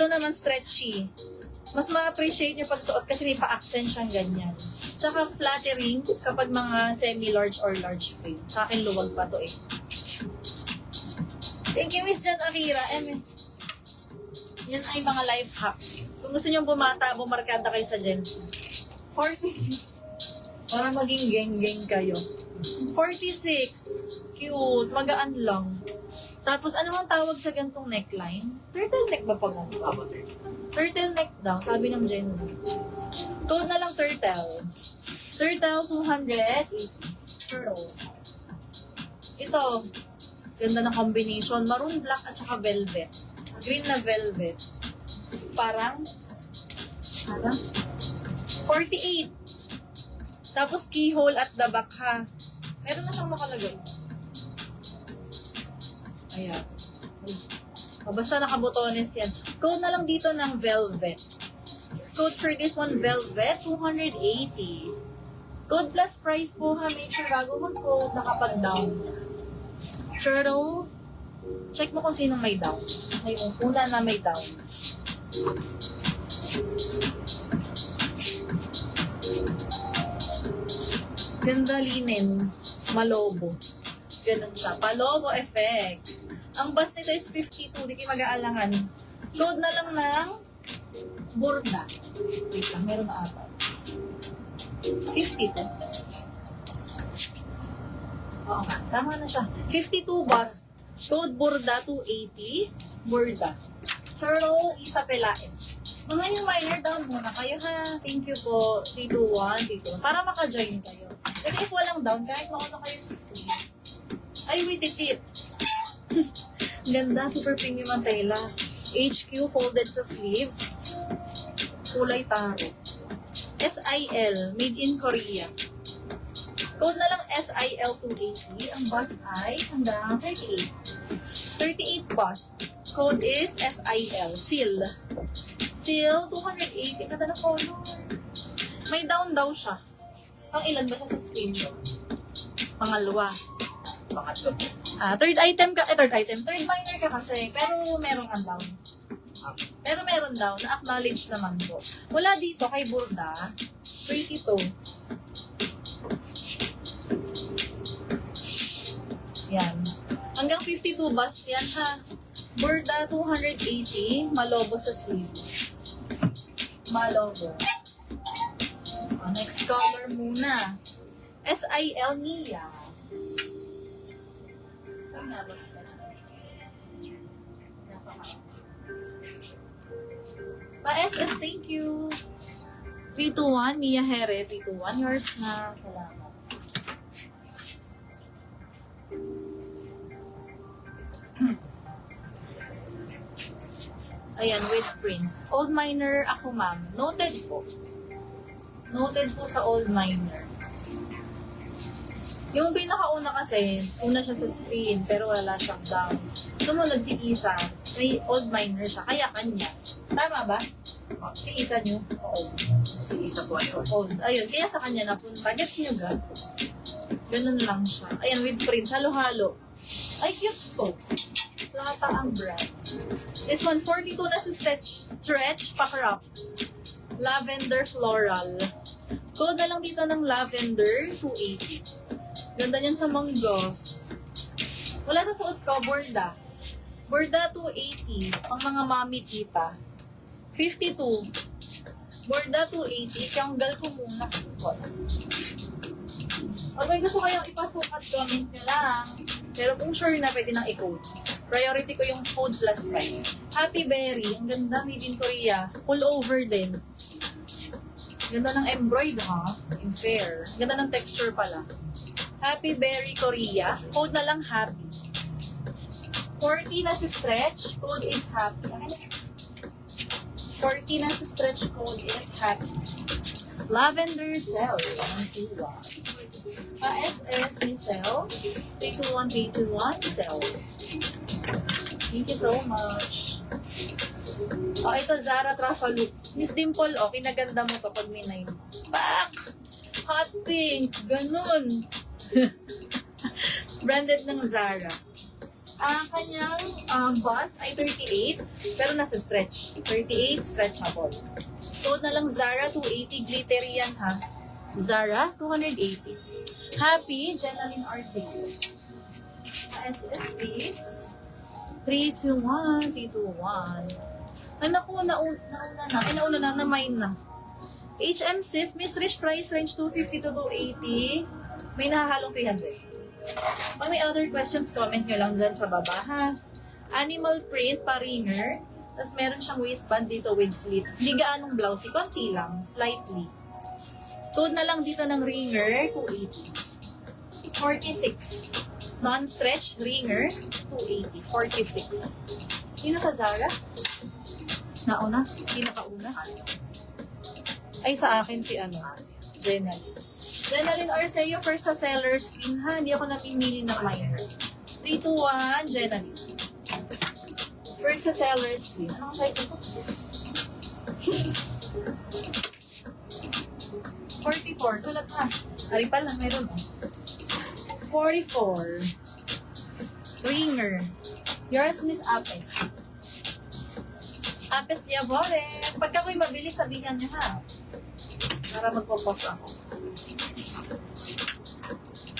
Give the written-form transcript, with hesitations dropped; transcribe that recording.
Ito naman stretchy. Mas ma-appreciate nyo pag suot kasi may pa-accent siyang ganyan. Tsaka flattering kapag mga semi-large or large frame. Sa akin luwag pa to eh. Thank you, Miss Jan Akira. Yan ay mga life hacks. Kung gusto nyo bumata, bumarkada kayo sa Gen Z. 46. Para maging geng-geng kayo. 46. Cute. Magaan lang. Tapos, ano ang tawag sa gantong neckline? Turtleneck ba pag ano? Turtleneck daw, sabi ng Gen Z. Code na lang turtle. Turtle 280. Turtle. Ito. Ganda ng combination. Maroon, black, at saka velvet. Green na velvet. Parang 48. Tapos keyhole at the back ha. Meron na siyang makalagay. Ayan. Basta nakabotones yan. Code na lang dito ng velvet. Code for this one, velvet, 280. Code plus price po ha. Make sure bago mag-code, nakapag-down. Turtle. Check mo kung sinong may down. May una na may down. Ganda linen. Malobo. Ganun siya. Palobo effect. Ang bust nito is 52. Di kayo mag-aalangan. Code na lang ng burda. Wait lang. Meron na ata. 52. Oo nga. Tama na siya. 52 bust. Code burda 280. Burda. Turtle Isa Pelaes. Mga yung minor down muna kayo ha. Thank you po. 321, 321. Para maka-join kayo. Kasi if walang down, kahit mauna kayo sa screen. Ay, wait, tip. Ganda, super premium ang tela. HQ folded sa sleeves. Kulay taro. SIL, made in Korea. Code na lang SIL 280. Ang bust ay hanggang 38. 38 bust. Code is SIL. Seal. Seal 280. Ganda na color. May down daw siya. Pang ilan ba siya sa screenshot? Pangalawa. Pangatlo. Third item ka, third minor ka kasi, pero meron kang down. Pero meron down, na-acknowledge naman po. Wala dito kay Burda, 32. Yan. Hanggang 52 bust yan ha. Burda 280, malobo sa sleeves. Malobo. Next color muna. SIL Nia. Saan nga ba sila? Nasa ka. Pa-SS, thank you. 321, Mia Here, 321. Yours na. Salamat. Ayan, with prints. Old Miner ako, ma'am. Noted po. Noted po sa Old Miner. Yung pinakauna kasi, una siya sa screen, pero wala siyang down. Sumunod si Isa, may Old Miner siya, kaya kanya. Tama ba? Si Isa nyo? Oo. Si Isa po ay Old. Ayun, kaya sa kanya napunta. Gets nyo ga? Ganun lang siya. Ayan, with prints. Halo-halo. Ay, cute po. Lata ang brand. This one, 42 na sa stretch pa-crop. Lavender floral. Code na lang dito ng lavender, 280. Ganda niyan sa manggos. Wala na suot ko, Burda. Burda 280. Ang mga mami tita. 52. Burda 280. Tiyanggal ko muna. Pag may gusto kayong ipasukat, comment nyo lang. Pero kung sure na, pwede nang i-code. Priority ko yung code plus price. Happy Berry. Ang ganda, made in Korea. Pull over din. Ganda ng embroid ha. In fair. Ganda ng texture pala. Happy Berry Korea. Code na lang happy. 40 na si stretch. Code is happy. 40 na si stretch. Code is happy. Lavender Cell. 121. SS ni Cell. 321, 321. Cell. Thank you so much. Ito Zara Trafaluk. Miss Dimple, kinaganda mo to pag minay mo. Back! Hot pink. Ganun. Branded ng Zara. Ang kanyang bust ay 38, pero nasa stretch. 38, stretchable. So, na lang Zara 280, glittery yan ha. Zara 280. Happy, Jenaline Arceo. SS please. 321, 321. Ay naku, nauna na mine na. HM sis, Miss Rich price range 250 to 280. May nahahalong 300. Pag may other questions, comment nyo lang dyan sa baba ha. Animal print, pa-ringer. Tapos meron siyang waistband dito with slit. Hindi gaanong blousey, konti lang, slightly. Tuod na lang dito ng ringer, 280. 46. Non-stretch, ringer, 280. 46. Sino sa Zara? Nauna? Hindi nakauna? Ay, sa akin si Jenaline. Jenaline Arceo, first sa seller screen ha. Hindi ako namimili ng minor. 321, Jenaline. First sa seller screen. Anong site ito? 44, sulat na. Ari pala, meron. 44. Ringer. Yours, Miss Apes. Apes Diabore. Pagka ko'y mabilis, sabihan niyo ha. Para magpo-pause ako.